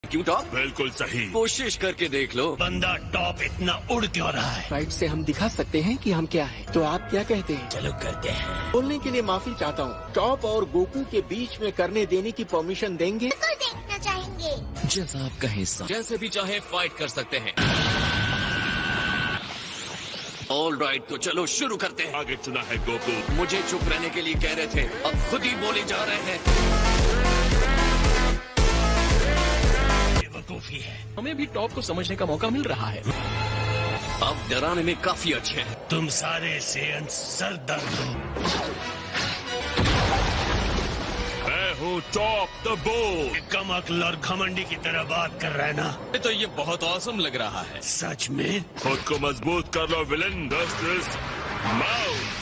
क्यों टॉप? बिल्कुल सही। कोशिश करके देख लो। बंदा टॉप इतना उड़ क्यों रहा है? राइट से हम दिखा सकते हैं कि हम क्या हैं। तो आप क्या कहते हैं? चलो करते हैं। बोलने के लिए माफी चाहता हूँ। टॉप और गोकू के बीच में करने देने की परमिशन देंगे? बिल्कुल देखना चाहेंगे। जैसा आपका हिस्सा, जैसे भी चाहे फाइट कर सकते हैं। ऑल राइट, तो चलो शुरू करते हैं। आगे चुना है गोकू। मुझे चुप रहने के लिए कह रहे थे, अब खुद ही बोले जा रहे हैं। बेवकूफी है। हमें भी टॉप को समझने का मौका मिल रहा है। अब डराने में काफी अच्छे हैं। तुम सारे सेयन सरदर्द हो। मैं हूँ टॉप द बुल। कम अक्ल और घमंडी की तरह बात कर रहा है ना? तो ये बहुत औसम लग रहा है। सच में? खुद को मजबूत कर लो villain. Justice mount.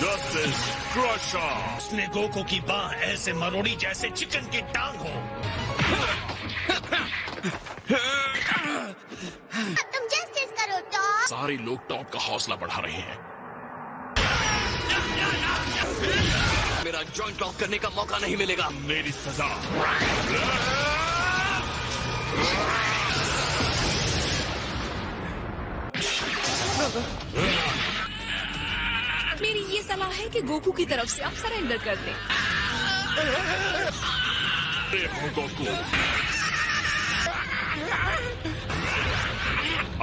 Justice crusher. उसने गोकू की बाह ऐसे मरोड़ी जैसे चिकन की टांग हो। तुम जस्टिस करो टॉप। सारे लोग टॉप का हौसला बढ़ा रहे हैं। मेरा जॉइंट लॉक करने का मौका नहीं मिलेगा। मेरी सजा। मेरी ये सलाह है कि गोकू की तरफ से आप सरेंडर कर दें। देखो गोकू,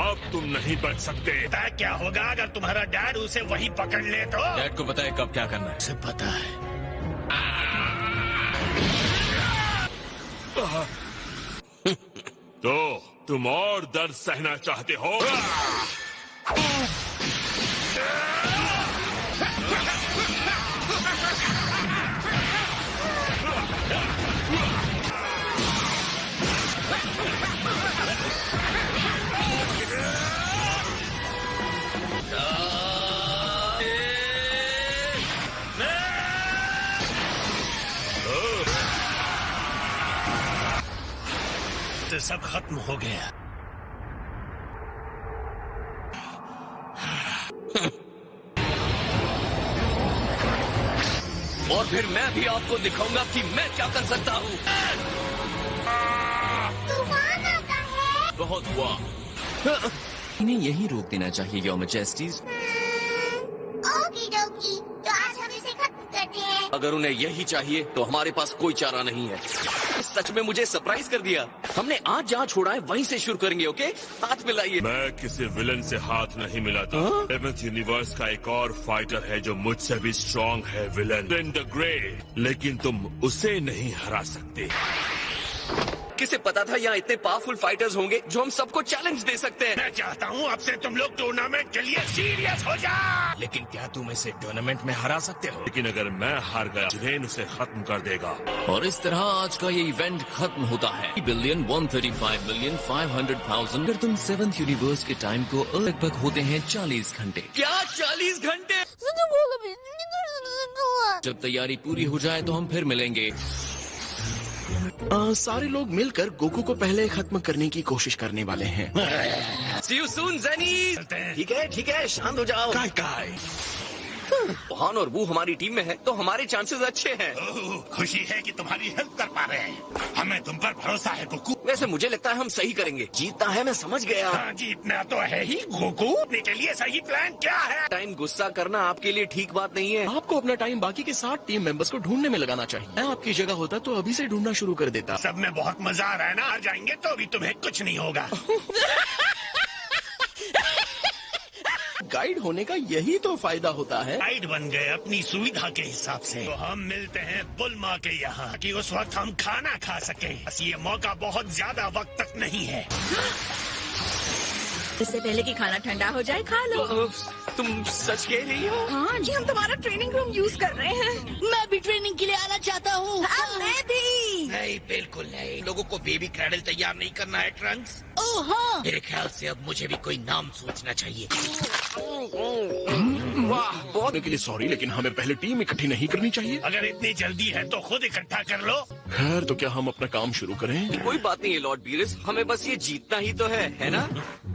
अब तुम नहीं बच सकते। पता क्या होगा अगर तुम्हारा डैड उसे वही पकड़ ले तो? डैड को बताए कब क्या करना है। उसे पता है। तो तुम और दर्द सहना चाहते हो? सब खत्म हो गया। और फिर मैं भी आपको दिखाऊंगा कि मैं क्या कर सकता हूँ। तूफान आता है। बहुत हुआ। इन्हें यही रोक देना चाहिए योर मैजेस्टीज। ओकी डोकी, तो आज हम इसे खत्म करते हैं। अगर उन्हें यही चाहिए तो हमारे पास कोई चारा नहीं है। सच में मुझे सरप्राइज कर दिया। हमने आज जहाँ छोड़ा है वहीं से शुरू करेंगे। ओके, हाथ मिलाइए। मैं किसी विलन से हाथ नहीं मिलाता। 11th यूनिवर्स का एक और फाइटर है जो मुझसे भी स्ट्रांग है, विलन द ग्रे। लेकिन तुम उसे नहीं हरा सकते। किसे पता था यहाँ इतने पावरफुल फाइटर्स होंगे जो हम सबको चैलेंज दे सकते हैं। मैं चाहता हूँ अब से तुम लोग टूर्नामेंट के लिए सीरियस हो जाओ। लेकिन क्या तुम इसे टूर्नामेंट में हरा सकते हो? लेकिन अगर मैं हार गया, जिरेन उसे खत्म कर देगा। और इस तरह आज का ये इवेंट खत्म होता है। 1,135,500,000। अगर तुम 7th यूनिवर्स के टाइम को लगभग होते हैं 40 घंटे। क्या 40 घंटे? जब तैयारी पूरी हो जाए तो हम फिर मिलेंगे। सारे लोग मिलकर गोकू को पहले खत्म करने की कोशिश करने वाले हैं। See you soon, ज़ेनी। ठीक है, शांत हो जाओ। काय हान और वो हमारी टीम में है तो हमारे चांसेस अच्छे हैं। ओह, खुशी है कि तुम्हारी हेल्प कर पा रहे हैं। हमें तुम पर भरोसा है गोकू। वैसे मुझे लगता है हम सही करेंगे। जीतना है, मैं समझ गया। हाँ, जीतना तो है ही गोकू। अपने के लिए सही प्लान क्या है? टाइम गुस्सा करना आपके लिए ठीक बात नहीं है। आपको अपना टाइम बाकी के 60 टीम मेंबर्स को ढूंढने में लगाना चाहिए। मैं आपकी जगह होता तो अभी से ढूंढना शुरू कर देता। सब में बहुत मजा आ रहा है ना? हार जाएंगे तो भी तुम्हें कुछ नहीं होगा। गाइड होने का यही तो फायदा होता है। गाइड बन गए अपनी सुविधा के हिसाब से। तो हम मिलते हैं बुलमा के यहाँ कि उस वक्त हम खाना खा सकें। बस ये मौका बहुत ज्यादा वक्त तक नहीं है। इससे पहले कि खाना ठंडा हो जाए खा लो। तुम सच कह रही हो? हाँ जी, हम तुम्हारा ट्रेनिंग रूम यूज कर रहे हैं। मैं भी ट्रेनिंग के लिए आना चाहता हूँ। मैं भी। नहीं, बिल्कुल नहीं। लोगों को बेबी क्रैडल तैयार नहीं करना है ट्रंक्स। ओह हाँ। मेरे ख्याल से अब मुझे भी कोई नाम सोचना चाहिए। वाह, बहुत के लिए सॉरी, लेकिन हमें पहले टीम इकट्ठी नहीं करनी चाहिए। अगर इतनी जल्दी है तो खुद इकट्ठा कर लो। खैर, तो क्या हम अपना काम शुरू करें? कोई बात नहीं है लॉर्ड बीरस, हमें बस ये जीतना ही तो है ना?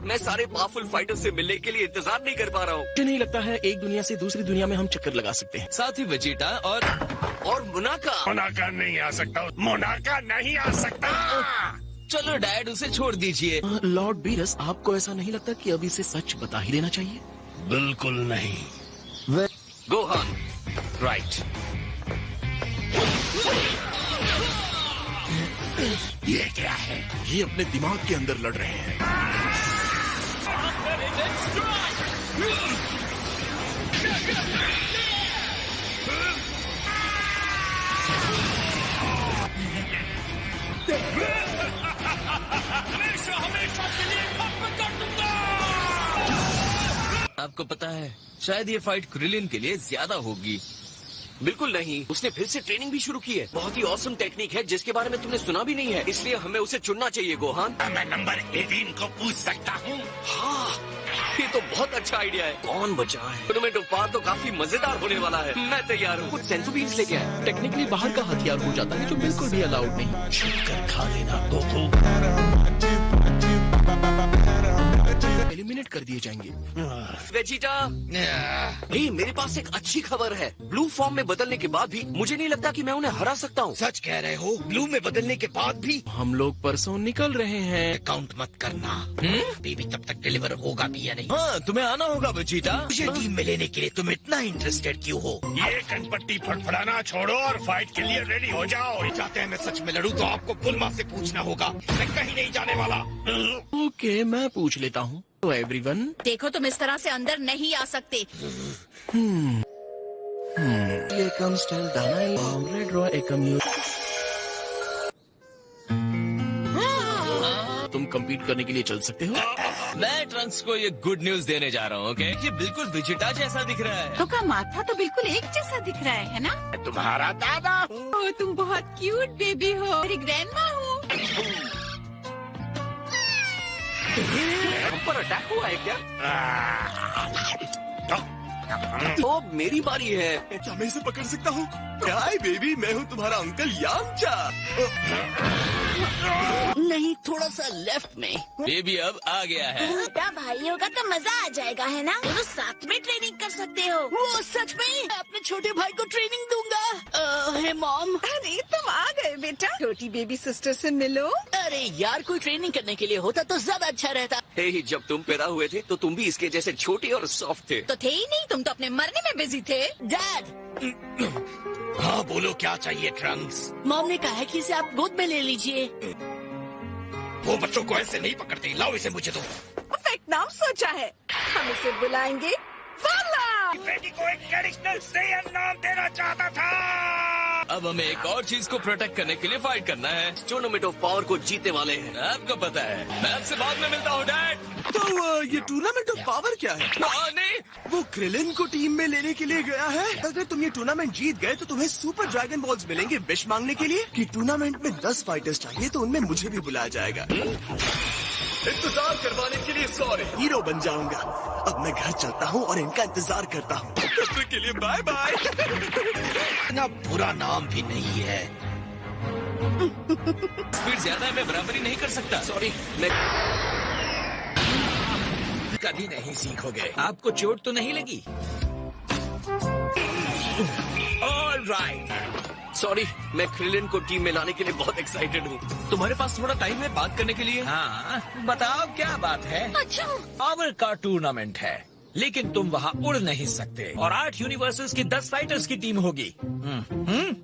मैं सारे पावरफुल फाइटर से मिलने के लिए इंतजार नहीं कर पा रहा हूँ। मुझे नहीं लगता है एक दुनिया से दूसरी दुनिया में हम चक्कर लगा सकते हैं। साथ ही वेजिटा और और मुनाका। मोनाका नहीं आ सकता, मोनाका नहीं आ सकता। चलो डैड, उसे छोड़ दीजिए। लॉर्ड बीरस, आपको ऐसा नहीं लगता कि अब इसे सच बता ही देना चाहिए? बिल्कुल नहीं। Gohan, right. ये क्या है? ये अपने दिमाग के अंदर लड़ रहे हैं। आपको पता है, शायद ये फाइट क्रिलिन के लिए ज्यादा होगी। बिल्कुल नहीं, उसने फिर से ट्रेनिंग भी शुरू की है। बहुत ही ऑसम टेक्निक है जिसके बारे में तुमने सुना भी नहीं है, इसलिए हमें उसे चुनना चाहिए। गोहान, मैं नंबर 18 को पूछ सकता हूँ? हाँ, ये तो बहुत अच्छा आइडिया है। कौन बचा है? टूर्नामेंट ऑफ पावर तो काफी मजेदार होने वाला है। मैं तैयार हूँ। कुछ सेंसो बीन्स लेके आए। टेक्निकली बाहर का हथियार हो जाता है जो बिल्कुल भी अलाउड नहीं। छुप कर खा लेना गोकू। एलिमिनेट कर दिए जाएंगे। वेजिटा, मेरे पास एक अच्छी खबर है। ब्लू फॉर्म में बदलने के बाद भी मुझे नहीं लगता कि मैं उन्हें हरा सकता हूँ। सच कह रहे हो? ब्लू में बदलने के बाद भी? हम लोग परसों निकल रहे हैं। काउंट मत करना। बेबी तब तक डिलीवर होगा भी या नहीं? हाँ, तुम्हें आना होगा वेजिटा। मुझे टीम में लेने के लिए तुम इतना इंटरेस्टेड क्यों हो? ये कनपट्टी फड़फड़ाना छोड़ो और फाइट के लिए रेडी हो जाओ। चाहते हैं मैं सच में लड़ूं तो आपको बुलमा से पूछना होगा। मैं कहीं नहीं जाने वाला। ओके, मैं पूछ लेता हूँ। तो एवरीवन, देखो, तुम इस तरह से अंदर नहीं आ सकते। ये कम स्टाइल दाना रेड रॉ एकम यू। तुम compete करने के लिए चल सकते हो। मैं ट्रंक्स को ये गुड न्यूज देने जा रहा हूँ। ओके, ये बिल्कुल वेजिटा जैसा दिख रहा है। तो का माथा तो बिल्कुल एक जैसा दिख रहा है ना? तुम्हारा दादा हूँ। ओह, तुम बहुत क्यूट बेबी हो। मेरी ग्रैंडमा हूँ। हम पर अटैक हुआ है क्या? तो मेरी बारी है। क्या मैं इसे पकड़ सकता हूँ? हाय बेबी, मैं हूँ तुम्हारा अंकल यामचा। नहीं, थोड़ा सा लेफ्ट में। बेबी अब आ गया है। छोटा भाई होगा तो मजा आ जाएगा, है ना? दोनों साथ में ट्रेनिंग कर सकते हो। वो सच में? मैं अपने छोटे भाई को ट्रेनिंग दूंगा। हे मॉम। अरे तुम आ गए बेटा। छोटी बेबी सिस्टर से मिलो। अरे यार, कोई ट्रेनिंग करने के लिए होता तो ज्यादा अच्छा रहता। हे, जब तुम पैदा हुए थे तो तुम भी इसके जैसे छोटे और सॉफ्ट थे। तो थे ही नहीं, तुम तो अपने मरने में बिजी थे। डैड, हाँ बोलो, क्या चाहिए ट्रंक्स? मॉम ने कहा है कि इसे आप गोद में ले लीजिए। वो बच्चों को ऐसे नहीं पकड़ती। लाओ इसे मुझे दो। परफेक्ट नाम सोचा है। हम इसे बुलाएंगे वाला। बेटी को एक ट्रेडिशनल सेयन नाम देना चाहता था। अब हमें एक और चीज को प्रोटेक्ट करने के लिए फाइट करना है। टूर्नामेंट ऑफ पावर को जीतने वाले हैं, आपको पता है। मैं आपसे बाद में मिलता हूँ डैड। तो ये टूर्नामेंट ऑफ पावर क्या है? नहीं, वो क्रिलिन को टीम में लेने के लिए गया है। अगर तुम ये टूर्नामेंट जीत गए तो तुम्हें सुपर ड्रैगन बॉल्स मिलेंगे विश मांगने के लिए। कि टूर्नामेंट में 10 फाइटर्स चाहिए तो उनमें मुझे भी बुलाया जाएगा। इंतजार करवाने के लिए सॉरी। हीरो बन जाऊंगा। अब मैं घर चलता हूँ और इनका इंतजार करता हूँ। तब तक के लिए बाय बाय। इतना बुरा नाम भी नहीं है। स्पीड ज्यादा है, मैं बराबरी नहीं कर सकता। सॉरी, मैं कभी नहीं सीखोगे। आपको चोट तो नहीं लगी? ऑलराइट। सॉरी, मैं क्रिलिन को टीम में लाने के लिए बहुत एक्साइटेड हूँ। तुम्हारे पास थोड़ा टाइम है बात करने के लिए? हाँ, बताओ क्या बात है? अच्छा, पावर का टूर्नामेंट है, लेकिन तुम वहाँ उड़ नहीं सकते और 8 यूनिवर्सेस की 10 फाइटर्स की टीम होगी।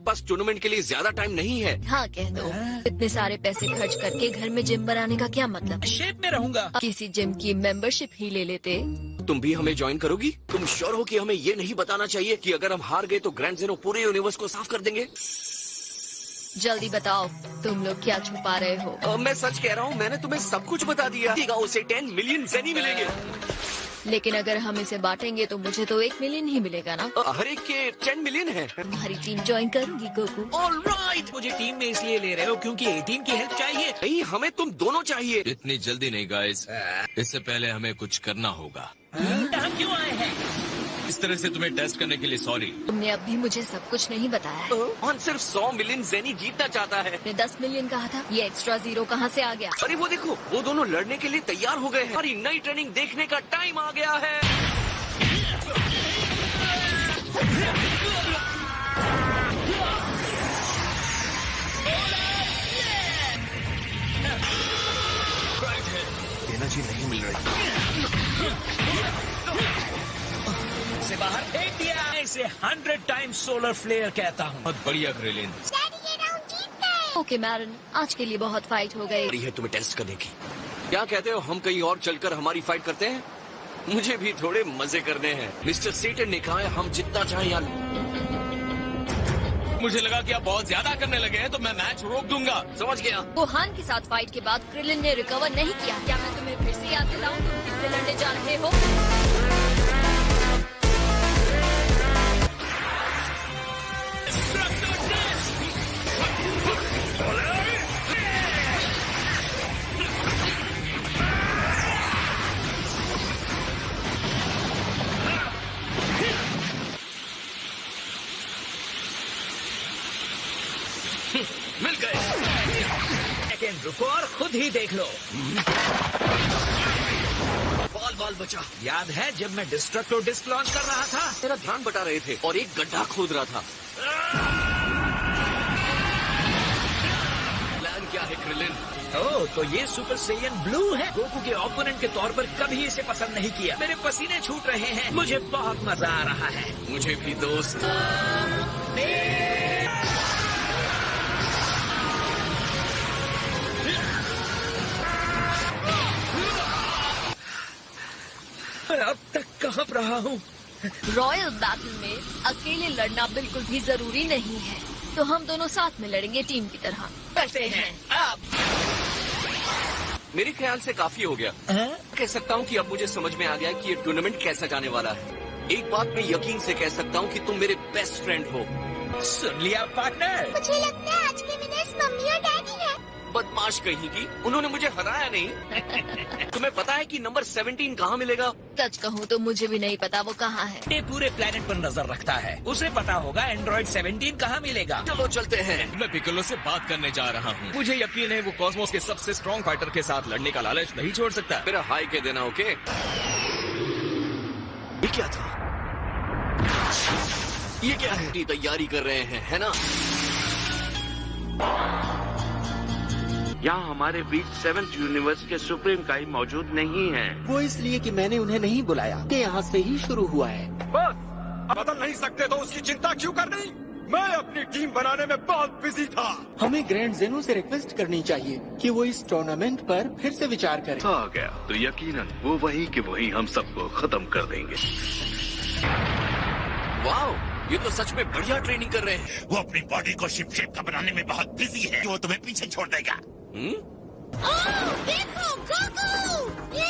बस टूर्नामेंट के लिए ज्यादा टाइम नहीं है। हाँ कह दो। इतने सारे पैसे खर्च करके घर में जिम बनाने का क्या मतलब? शेप में रहूंगा। किसी जिम की मेंबरशिप ही ले लेते। तुम भी हमें ज्वाइन करोगी? तुम श्योर हो कि हमें ये नहीं बताना चाहिए कि अगर हम हार गए तो ग्रैंड ज़ीरो पूरे यूनिवर्स को साफ कर देंगे? जल्दी बताओ, तुम लोग क्या छुपा रहे हो? मैं सच कह रहा हूँ, मैंने तुम्हें सब कुछ बता दिया। उसे 10 मिलियन ज़ेनी मिलेंगे। लेकिन अगर हम इसे बांटेंगे तो मुझे तो 1 मिलियन ही मिलेगा ना। हर एक के 10 मिलियन है। तुम्हारी टीम ज्वाइन करूंगी गोकू। ऑलराइट, मुझे टीम में इसलिए ले रहे हो क्योंकि 18 की हेल्प चाहिए। नहीं, हमें तुम दोनों चाहिए। इतनी जल्दी नहीं गाइस, इससे पहले हमें कुछ करना होगा। हम क्यों आए हैं? इस तरह से तुम्हें टेस्ट करने के लिए सॉरी। तुमने अभी मुझे सब कुछ नहीं बताया। कौन सिर्फ 100 मिलियन ज़ेनी जीतना चाहता है? मैं 10 मिलियन कहा था, ये एक्स्ट्रा 0 कहाँ से आ गया? अरे वो देखो, वो दोनों लड़ने के लिए तैयार हो गए हैं। हमारी नई ट्रेनिंग देखने का टाइम आ गया है। एनर्जी नहीं मिल रही। इसे बाहर फेंक दिया। इसे 100 टाइम्स सोलर फ्लेयर कहता हूँ। बहुत बढ़िया ग्रेलिन। डैडी ये राउंड जीत गए। ओके मैरन, आज के लिए बहुत फाइट हो गई। बड़ी है तुम्हें टेस्ट करने की। क्या कहते हो, हम कहीं और चलकर हमारी फाइट करते हैं? मुझे भी थोड़े मजे करने हैं। मिस्टर सेटन ने कहा है हम जितना चाहें यार। मुझे लगा कि आप बहुत ज्यादा करने लगे हैं तो मैं मैच रोक दूंगा। समझ गया। वुहान के साथ फाइट के बाद क्रिलिन ने रिकवर नहीं किया। क्या मैं तुम्हें फिर से याद दिलाऊं तुम किससे लड़ने जा रहे हो? मिल गए। लेकिन रुको और खुद ही देख लो। बॉल बचा। याद है जब मैं डिस्ट्रक्टर डिस्क लॉन्च कर रहा था? मेरा ध्यान बटा रहे थे और एक गड्ढा खोद रहा था। प्लान क्या है क्रिलिन? ओह, तो ये सुपर सेयन ब्लू है। गोकू के ओपोनेंट के तौर पर कभी इसे पसंद नहीं किया। मेरे पसीने छूट रहे हैं। मुझे बहुत मजा आ रहा है। मुझे भी दोस्त। मैं अब तक कांप रहा हूँ। रॉयल बैटल में अकेले लड़ना बिल्कुल भी जरूरी नहीं है, तो हम दोनों साथ में लड़ेंगे टीम की तरह। करते हैं अब। मेरे ख्याल से काफी हो गया। कह सकता हूँ कि अब मुझे समझ में आ गया कि ये टूर्नामेंट कैसा जाने वाला है। एक बात मैं यकीन से कह सकता हूँ कि तुम मेरे बेस्ट फ्रेंड हो। सुन लिया पार्टनर? मुझे लगता है आज के विनर्स मम्मी और डैडी हैं। बदमाश कहीं की, उन्होंने मुझे हराया नहीं। तुम्हें पता है कि नंबर 17 कहाँ मिलेगा? सच कहूँ तो मुझे भी नहीं पता वो कहाँ है। ये पूरे प्लेनेट पर नजर रखता है। उसे पता होगा एंड्रॉइड 17 कहाँ मिलेगा। चलो चलते हैं। मैं पिकलो से बात करने जा रहा हूँ। मुझे यकीन है वो कॉस्मोस के सबसे स्ट्रॉन्ग फाइटर के साथ लड़ने का लालच नहीं छोड़ सकता। मेरा हाई कह देना, ओके? ये क्या था? ये क्या है? तैयारी कर रहे हैं, है ना? यहाँ हमारे बीच 7th यूनिवर्स के सुप्रीम काई मौजूद नहीं है। वो इसलिए कि मैंने उन्हें नहीं बुलाया। ये यहाँ से ही शुरू हुआ है। बस बदल नहीं सकते तो उसकी चिंता क्यों करनी? मैं अपनी टीम बनाने में बहुत बिजी था। हमें ग्रैंड जेनो से रिक्वेस्ट करनी चाहिए कि वो इस टूर्नामेंट पर फिर से विचार करे। आ गया तो यकीनन वो वहीं के वहीं हम सबको खत्म कर देंगे। वाओ, ये तो सच में बढ़िया ट्रेनिंग कर रहे हैं। वो अपनी बॉडी को शिप शेप का बनाने में बहुत बिजी है। वो तुम्हें पीछे छोड़ देगा। देखो गोकू, ये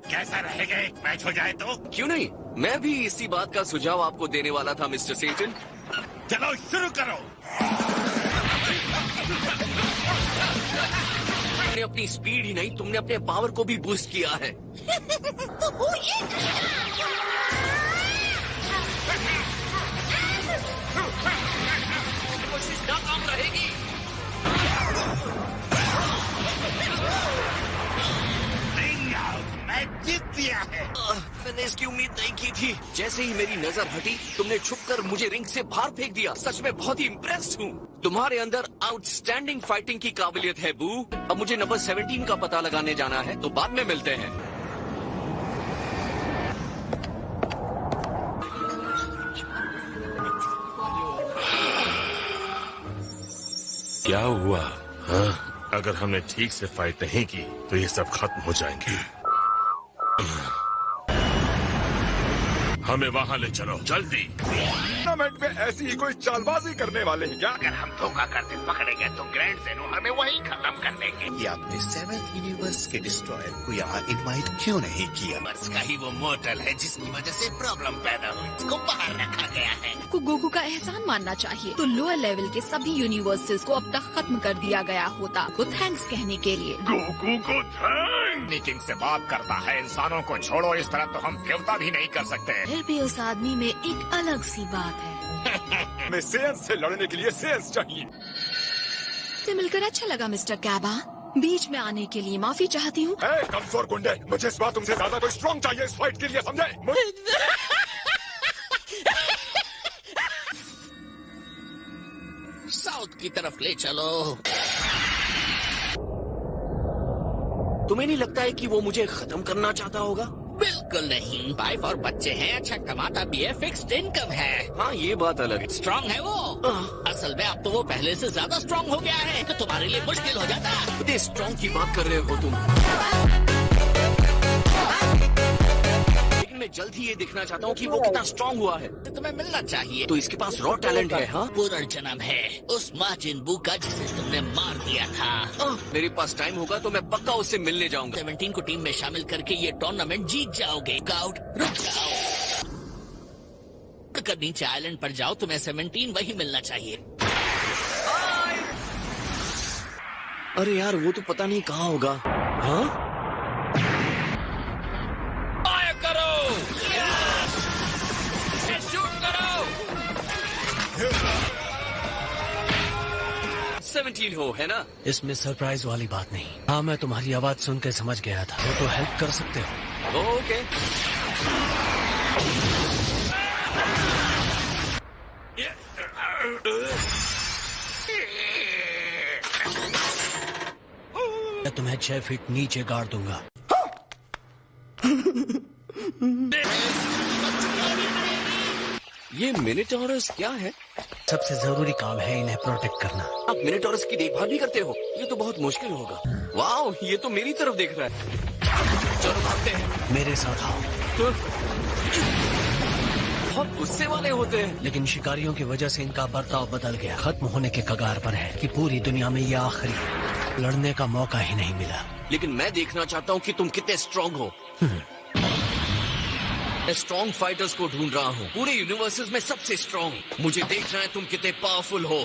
कैसा रहेगा एक मैच हो जाए तो? क्यों नहीं, मैं भी इसी बात का सुझाव आपको देने वाला था मिस्टर सेटन। चलो शुरू करो। तुमने अपनी स्पीड ही नहीं, तुमने अपने पावर को भी बूस्ट किया है। तो वो ये कोशिश नाकाम रहेगी। मैं जीत दिया है। मैंने इसकी उम्मीद नहीं की थी। जैसे ही मेरी नजर हटी, तुमने छुपकर मुझे रिंग से बाहर फेंक दिया। सच में बहुत ही इम्प्रेस्ड हूँ। तुम्हारे अंदर आउटस्टैंडिंग फाइटिंग की काबिलियत है बू। अब मुझे नंबर 17 का पता लगाने जाना है, तो बाद में मिलते हैं। क्या हुआ? हाँ? अगर हमने ठीक से फाइट नहीं की तो ये सब खत्म हो जाएंगे। हमें वहाँ ले चलो जल्दी। टूर्नामेंट में ऐसी ही कोई चालबाजी करने वाले हैं क्या? अगर हम धोखा करते पकड़े गए तो ग्रैंड जेनो हमें वहीं खत्म कर देंगे। ये आपने 7th यूनिवर्स के डिस्ट्रॉयर को यहाँ इनवाइट क्यों नहीं किया? मर्स का ही वो मोर्टल है जिसकी वजह से प्रॉब्लम पैदा हुई। इसको बाहर रखा गया है। को गोकू का एहसान मानना चाहिए। तो लोअर लेवल के सभी यूनिवर्सेस को अब तक खत्म कर दिया गया होता। को थैंक्स कहने के लिए। गोकू को थैंक्स। मीटिंग से बात करता है। इंसानों को छोड़ो, इस तरह तो हम देवता भी नहीं कर सकते। फिर भी उस आदमी में एक अलग सी बात है। हमें सेंस से लड़ने के लिए सेंस चाहिए। से मिलकर अच्छा लगा मिस्टर कैबा। बीच में आने के लिए माफी चाहती हूँ। कमजोर गुंडे, मुझे इस बार तुमसे ज्यादा कोई स्ट्रॉन्ग चाहिए इस फाइट के लिए, समझे? साउथ की तरफ ले चलो। तुम्हें नहीं लगता है कि वो मुझे खत्म करना चाहता होगा? बिल्कुल नहीं, वाइफ और बच्चे हैं, अच्छा कमाता भी है, फिक्स्ड इनकम है। हाँ ये बात अलग है। स्ट्रांग है वो। असल में अब तो वो पहले से ज्यादा स्ट्रांग हो गया है, तो तुम्हारे लिए मुश्किल हो जाता। कितने स्ट्रांग की बात कर रहे हो तुम? लेकिन मैं जल्द ही ये दिखना चाहता हूँ कि वो कितना स्ट्रांग हुआ है। तुम्हें मिलना चाहिए। तो इसके पास रॉ टैलेंट है। हाँ पुनर्जन्म है उस मार्जिन बू का जिसे तुमने मार दिया था। मेरे पास टाइम होगा तो मैं पक्का उससे मिलने जाऊंगा। 17 को टीम में शामिल करके ये टूर्नामेंट जीत जाओगे। आउट रुक जाओ, कर नीचे आइलैंड पर जाओ, तुम्हें 17 वही मिलना चाहिए। अरे यार वो तो पता नहीं कहाँ होगा। हाँ फायर करो, शूट करो। 17 हो है ना? इसमें सरप्राइज वाली बात नहीं। हाँ मैं तुम्हारी आवाज सुन के समझ गया था। वो तो हेल्प कर सकते हो। ओके मैं तुम्हें 6 फीट नीचे गाड़ दूंगा। ये मिनोटॉरस क्या है? सबसे जरूरी काम है इन्हें प्रोटेक्ट करना। आप मिनोटॉरस की देखभाल भी करते हो? ये तो बहुत मुश्किल होगा। वाओ ये तो मेरी तरफ देख रहा है। चलो भागते हैं। मेरे साथ आओ। बहुत गुस्से वाले होते हैं। लेकिन शिकारियों की वजह से इनका बर्ताव बदल गया, खत्म होने के कगार पर है कि पूरी दुनिया में ये आखिरी लड़ने का मौका ही नहीं मिला। लेकिन मैं देखना चाहता हूँ कि तुम कितने स्ट्रांग हो। मैं स्ट्रांग फाइटर्स को ढूंढ रहा हूँ, पूरे यूनिवर्सेस में सबसे स्ट्रांग। मुझे देखना है तुम कितने पावरफुल हो।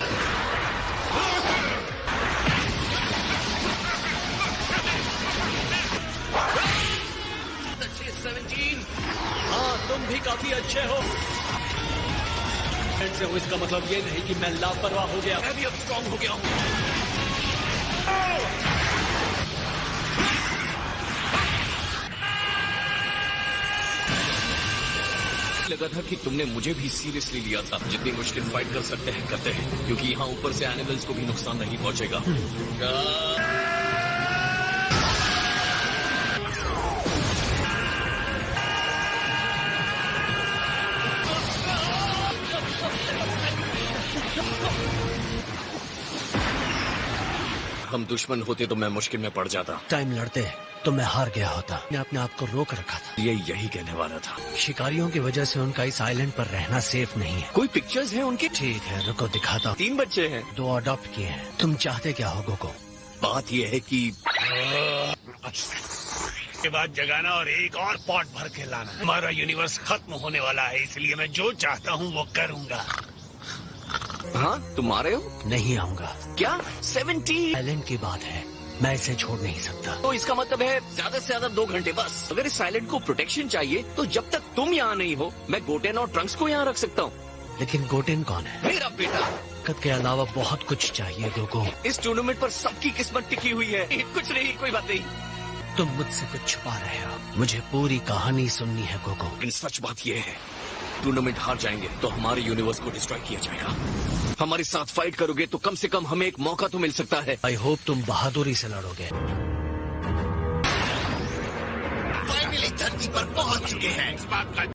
हाँ तुम भी काफी अच्छे हो। इसका मतलब ये नहीं कि मैं लापरवाह हो गया। मैं भी अब स्ट्रांग हो गया हूँ। लगा था कि तुमने मुझे भी सीरियसली लिया था। जितनी मुश्किल फाइट कर सकते हैं करते हैं, क्योंकि यहाँ ऊपर से एनिमल्स को भी नुकसान नहीं पहुंचेगा। हम दुश्मन होते तो मैं मुश्किल में पड़ जाता। टाइम लड़ते तो मैं हार गया होता। मैंने अपने आप को रोक रखा था। ये यही कहने वाला था। शिकारियों की वजह से उनका इस आइलैंड पर रहना सेफ नहीं है। कोई पिक्चर्स हैं उनके? ठीक है रुको दिखाता हूँ। 3 बच्चे हैं। 2 अडॉप्ट किए हैं। तुम चाहते क्या हो गोको? बात यह है कि के बाद जगाना और एक और पॉट भर के लाना। हमारा यूनिवर्स खत्म होने वाला है, इसलिए मैं जो चाहता हूँ वो करूँगा। हाँ तुम आ रहे हो? नहीं आऊंगा। क्या? 17 आइलैंड की बात है, मैं इसे छोड़ नहीं सकता। तो इसका मतलब है ज्यादा से ज्यादा 2 घंटे बस। अगर इस आइलैंड को प्रोटेक्शन चाहिए तो जब तक तुम यहाँ नहीं हो मैं गोटेन और ट्रंक्स को यहाँ रख सकता हूँ। लेकिन गोटेन कौन है? मेरा बेटा। ताकत के अलावा बहुत कुछ चाहिए गोको। इस टूर्नामेंट पर सबकी किस्मत टिकी हुई है। कुछ नहीं, कोई बात नहीं। तुम मुझसे कुछ छुपा रहे हो। मुझे पूरी कहानी सुननी है गोको। लेकिन सच बात यह है, टूर्नामेंट हार जाएंगे तो हमारे यूनिवर्स को डिस्ट्रॉय किया जाएगा। हमारे साथ फाइट करोगे तो कम से कम हमें एक मौका तो मिल सकता है। आई होप तुम बहादुरी से लड़ोगे। फाइनली धरती पर पहुंच चुके हैं। इस बात का